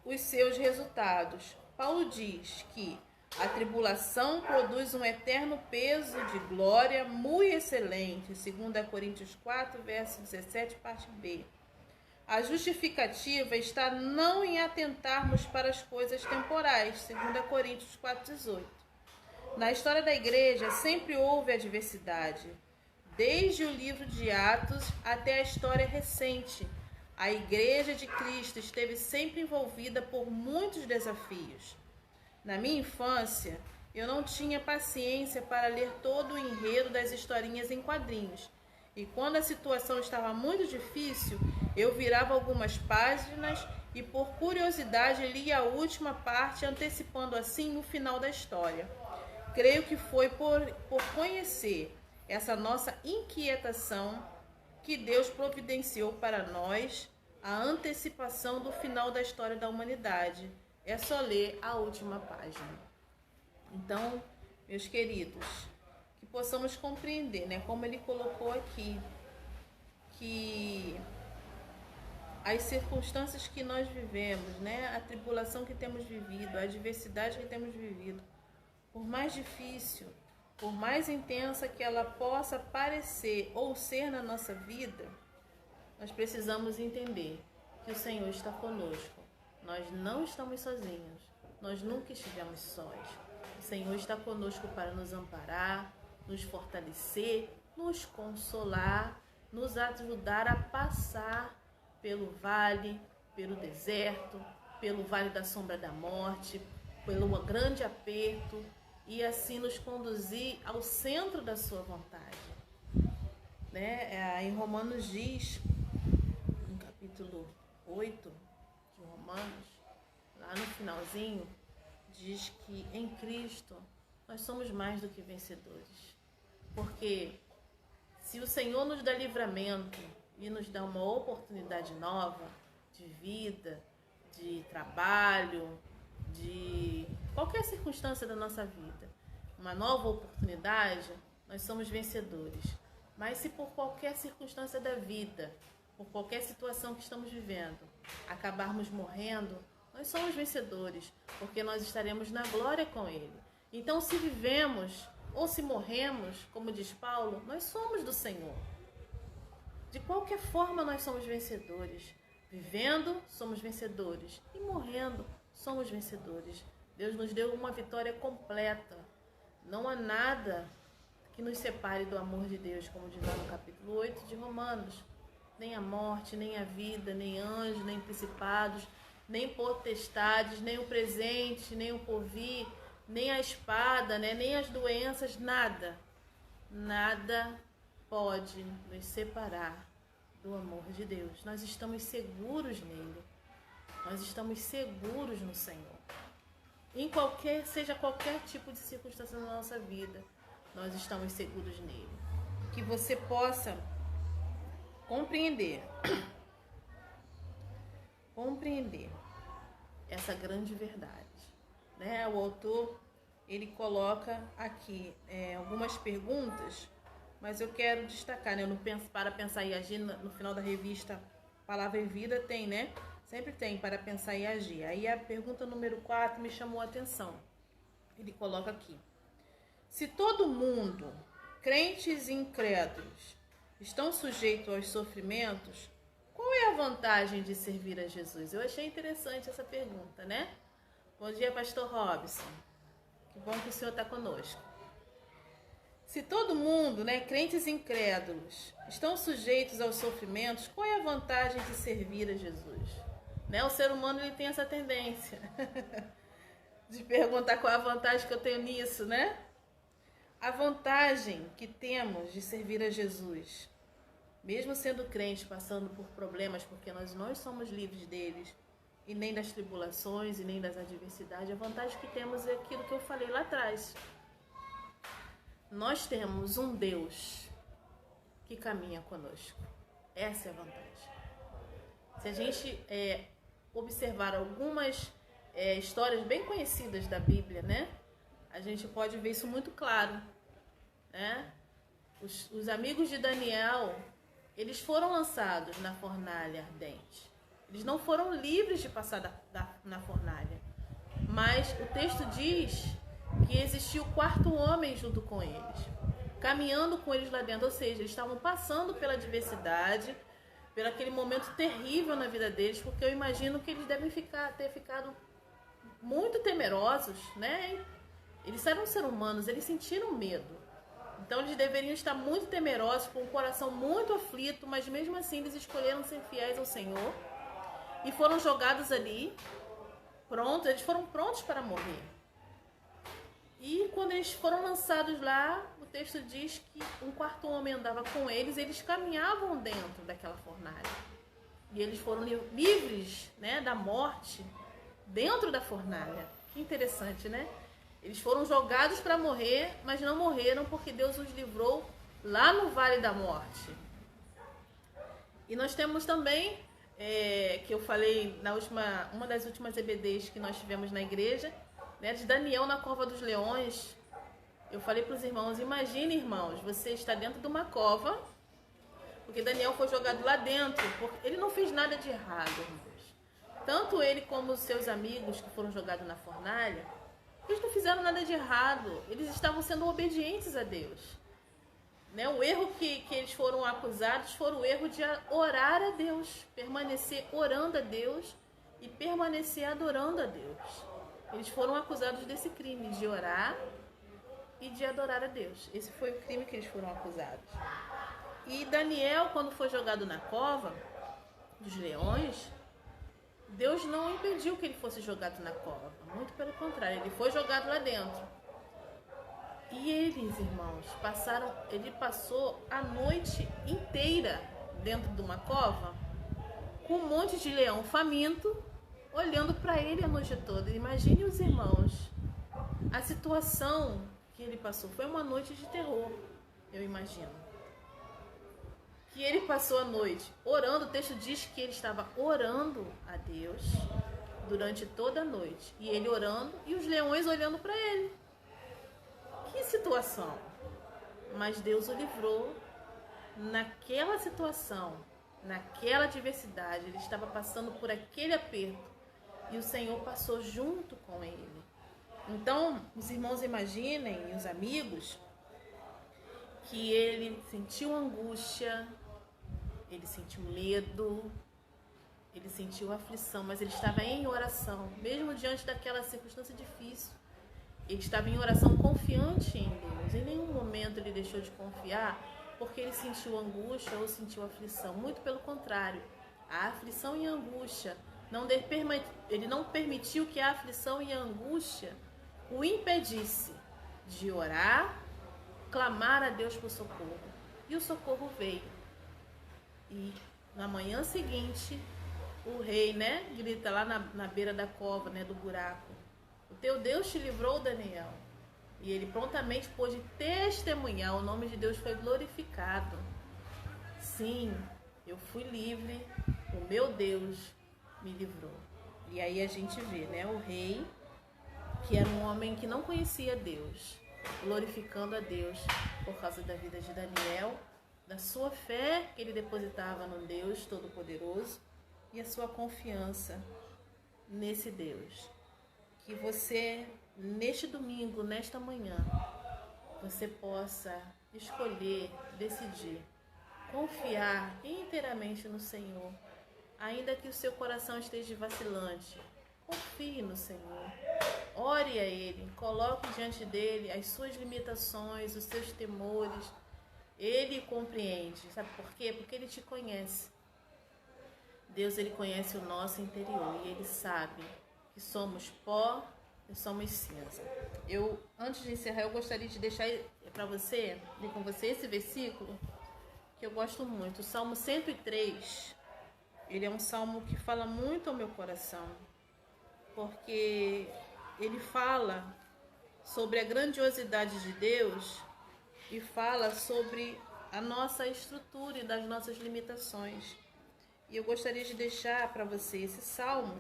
os seus resultados. Paulo diz que a tribulação produz um eterno peso de glória muito excelente, 2 Coríntios 4, verso 17, parte B. A justificativa está não em atentarmos para as coisas temporais, 2 Coríntios 4, 18. Na história da igreja sempre houve adversidade, desde o livro de Atos até a história recente. A Igreja de Cristo esteve sempre envolvida por muitos desafios. Na minha infância, eu não tinha paciência para ler todo o enredo das historinhas em quadrinhos. E quando a situação estava muito difícil, eu virava algumas páginas e, por curiosidade, lia a última parte, antecipando assim o final da história. Creio que foi por conhecer essa nossa inquietação que Deus providenciou para nós a antecipação do final da história da humanidade. É só ler a última página. Então, meus queridos, que possamos compreender, né, como ele colocou aqui, que as circunstâncias que nós vivemos, né, a tribulação que temos vivido, a adversidade que temos vivido, por mais difícil, por mais intensa que ela possa parecer ou ser na nossa vida, nós precisamos entender que o Senhor está conosco. Nós não estamos sozinhos. Nós nunca estivemos sós. O Senhor está conosco para nos amparar, nos fortalecer, nos consolar, nos ajudar a passar pelo vale, pelo deserto, pelo vale da sombra da morte, pelo grande aperto, e assim nos conduzir ao centro da sua vontade. Né? Em Romanos diz, no capítulo 8 de Romanos, lá no finalzinho, diz que em Cristo nós somos mais do que vencedores. Porque se o Senhor nos dá livramento e nos dá uma oportunidade nova de vida, de trabalho, de qualquer circunstância da nossa vida, uma nova oportunidade, nós somos vencedores. Mas se por qualquer circunstância da vida, por qualquer situação que estamos vivendo, acabarmos morrendo, nós somos vencedores, porque nós estaremos na glória com Ele. Então, se vivemos ou se morremos, como diz Paulo, nós somos do Senhor. De qualquer forma, nós somos vencedores. Vivendo, somos vencedores. E morrendo, somos vencedores. Deus nos deu uma vitória completa. Não há nada que nos separe do amor de Deus, como diz lá no capítulo 8 de Romanos. Nem a morte, nem a vida, nem anjos, nem principados, nem potestades, nem o presente, nem o porvir, nem a espada, né? Nem as doenças, nada. Nada pode nos separar do amor de Deus. Nós estamos seguros nele. Nós estamos seguros no Senhor. Seja qualquer tipo de circunstância na nossa vida, nós estamos seguros nele. Que você possa compreender essa grande verdade, né? O autor, ele coloca aqui algumas perguntas, mas eu quero destacar, né? Para Pensar e Agir, no final da revista Palavra e Vida tem, né? Sempre tem Para Pensar e Agir. Aí a pergunta número 4 me chamou a atenção. Ele coloca aqui: se todo mundo, crentes e incrédulos, estão sujeitos aos sofrimentos, qual é a vantagem de servir a Jesus? Eu achei interessante essa pergunta, né? Bom dia, pastor Robson. Que bom que o senhor está conosco. Se todo mundo, né, crentes e incrédulos, estão sujeitos aos sofrimentos, qual é a vantagem de servir a Jesus? Né? O ser humano, ele tem essa tendência de perguntar qual é a vantagem que eu tenho nisso, né? A vantagem que temos de servir a Jesus, mesmo sendo crentes, passando por problemas, porque nós não somos livres deles, e nem das tribulações, e nem das adversidades, a vantagem que temos é aquilo que eu falei lá atrás. Nós temos um Deus que caminha conosco. Essa é a vantagem. Se a gente observar algumas histórias bem conhecidas da Bíblia, né? A gente pode ver isso muito claro, né? Os amigos de Daniel, eles foram lançados na fornalha ardente. Eles não foram livres de passar na fornalha. Mas o texto diz que existiu o quarto homem junto com eles, caminhando com eles lá dentro. Ou seja, eles estavam passando pela adversidade, por aquele momento terrível na vida deles, porque eu imagino que eles devem ter ficado muito temerosos, né? Eles eram seres humanos, eles sentiram medo. Então eles deveriam estar muito temerosos, com o coração muito aflito, mas mesmo assim eles escolheram ser fiéis ao Senhor e foram jogados ali, prontos, eles foram prontos para morrer. E quando eles foram lançados lá, o texto diz que um quarto homem andava com eles, eles caminhavam dentro daquela fornalha. E eles foram livres, né, da morte dentro da fornalha. Que interessante, né? Eles foram jogados para morrer, mas não morreram porque Deus os livrou lá no Vale da Morte. E nós temos também, que eu falei na uma das últimas EBDs que nós tivemos na igreja, né, de Daniel na cova dos leões. Eu falei para os irmãos, imagine, irmãos, você está dentro de uma cova, porque Daniel foi jogado lá dentro, porque ele não fez nada de errado, irmãos. Tanto ele como os seus amigos que foram jogados na fornalha, eles não fizeram nada de errado, eles estavam sendo obedientes a Deus. Né? O erro que eles foram acusados foi o erro de orar a Deus, permanecer orando a Deus e permanecer adorando a Deus. Eles foram acusados desse crime, de orar e de adorar a Deus. Esse foi o crime que eles foram acusados. E Daniel, quando foi jogado na cova dos leões, Deus não impediu que ele fosse jogado na cova. Muito pelo contrário, ele foi jogado lá dentro. E eles, irmãos, ele passou a noite inteira dentro de uma cova com um monte de leão faminto olhando para ele a noite toda. Imagine os irmãos, a situação que ele passou. Foi uma noite de terror, eu imagino. Que ele passou a noite orando. O texto diz que ele estava orando a Deus durante toda a noite. E ele orando e os leões olhando para ele. Que situação! Mas Deus o livrou naquela situação, naquela adversidade. Ele estava passando por aquele aperto e o Senhor passou junto com ele. Então, os irmãos imaginem, e os amigos, que ele sentiu angústia, ele sentiu medo, ele sentiu aflição, mas ele estava em oração, mesmo diante daquela circunstância difícil. Ele estava em oração confiante em Deus. Em nenhum momento ele deixou de confiar porque ele sentiu angústia ou sentiu aflição. Muito pelo contrário. A aflição e a angústia, ele não permitiu que a aflição e a angústia o impedisse de orar, clamar a Deus por socorro. E o socorro veio. E na manhã seguinte, o rei, grita lá na beira da cova, do buraco. O teu Deus te livrou, Daniel. E ele prontamente pôde testemunhar, o nome de Deus foi glorificado. Sim, eu fui livre, o meu Deus me livrou. E aí a gente vê, o rei, que era um homem que não conhecia Deus, glorificando a Deus por causa da vida de Daniel, da sua fé que ele depositava no Deus Todo-Poderoso e a sua confiança nesse Deus. Que você, neste domingo, nesta manhã, você possa escolher, decidir, confiar inteiramente no Senhor, ainda que o seu coração esteja vacilante. Confie no Senhor, ore a Ele, coloque diante dEle as suas limitações, os seus temores. Ele compreende, sabe por quê? Porque Ele te conhece. Deus, Ele conhece o nosso interior e Ele sabe que somos pó e somos cinza. Antes de encerrar, eu gostaria de deixar para você, ler com você esse versículo que eu gosto muito. O Salmo 103, ele é um salmo que fala muito ao meu coração, porque ele fala sobre a grandiosidade de Deus e fala sobre a nossa estrutura e das nossas limitações. E eu gostaria de deixar para você esse salmo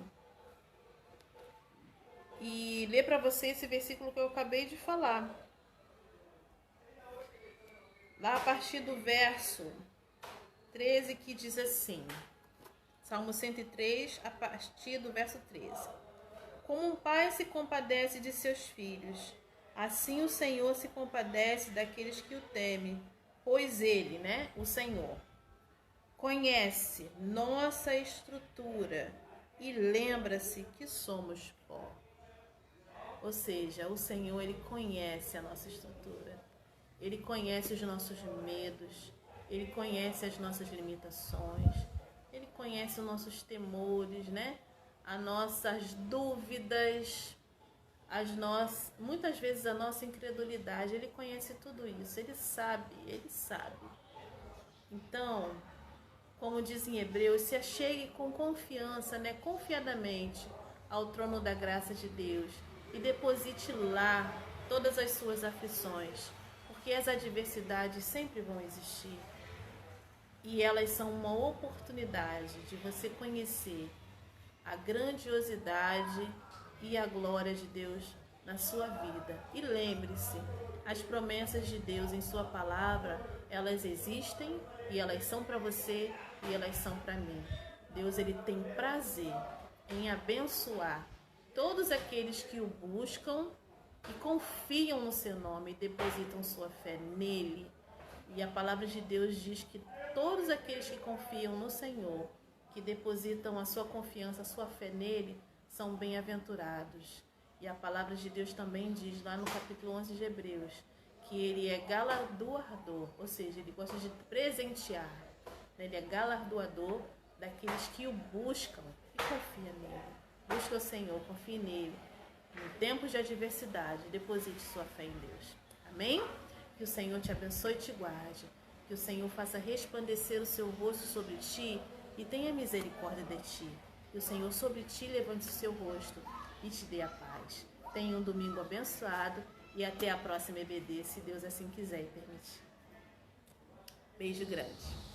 e ler para você esse versículo que eu acabei de falar. Lá a partir do verso 13, que diz assim, Salmo 103, a partir do verso 13. Como um pai se compadece de seus filhos, assim o Senhor se compadece daqueles que o temem, pois Ele, o Senhor, conhece nossa estrutura e lembra-se que somos pó. Ou seja, o Senhor, Ele conhece a nossa estrutura. Ele conhece os nossos medos. Ele conhece as nossas limitações. Ele conhece os nossos temores, as nossas dúvidas, muitas vezes a nossa incredulidade. Ele conhece tudo isso. Ele sabe, Ele sabe. Então, como diz em Hebreus, se achegue com confiança, confiadamente ao trono da graça de Deus. E deposite lá todas as suas aflições, porque as adversidades sempre vão existir e elas são uma oportunidade de você conhecer a grandiosidade e a glória de Deus na sua vida. E lembre-se, as promessas de Deus em sua palavra, elas existem e elas são para você e elas são para mim. Deus, ele tem prazer em abençoar todos aqueles que o buscam e confiam no seu nome e depositam sua fé nele. E a palavra de Deus diz que todos aqueles que confiam no Senhor, que depositam a sua confiança, a sua fé nele, são bem-aventurados. E a palavra de Deus também diz lá no capítulo 11 de Hebreus, que ele é galardoador, ou seja, ele gosta de presentear. Ele é galardoador daqueles que o buscam e confiam nele. Busca o Senhor, confie nele. Em tempos de adversidade, deposite sua fé em Deus. Amém? Que o Senhor te abençoe e te guarde. Que o Senhor faça resplandecer o seu rosto sobre ti e tenha misericórdia de ti. Que o Senhor sobre ti levante o seu rosto e te dê a paz. Tenha um domingo abençoado e até a próxima EBD, se Deus assim quiser e permitir. Beijo grande.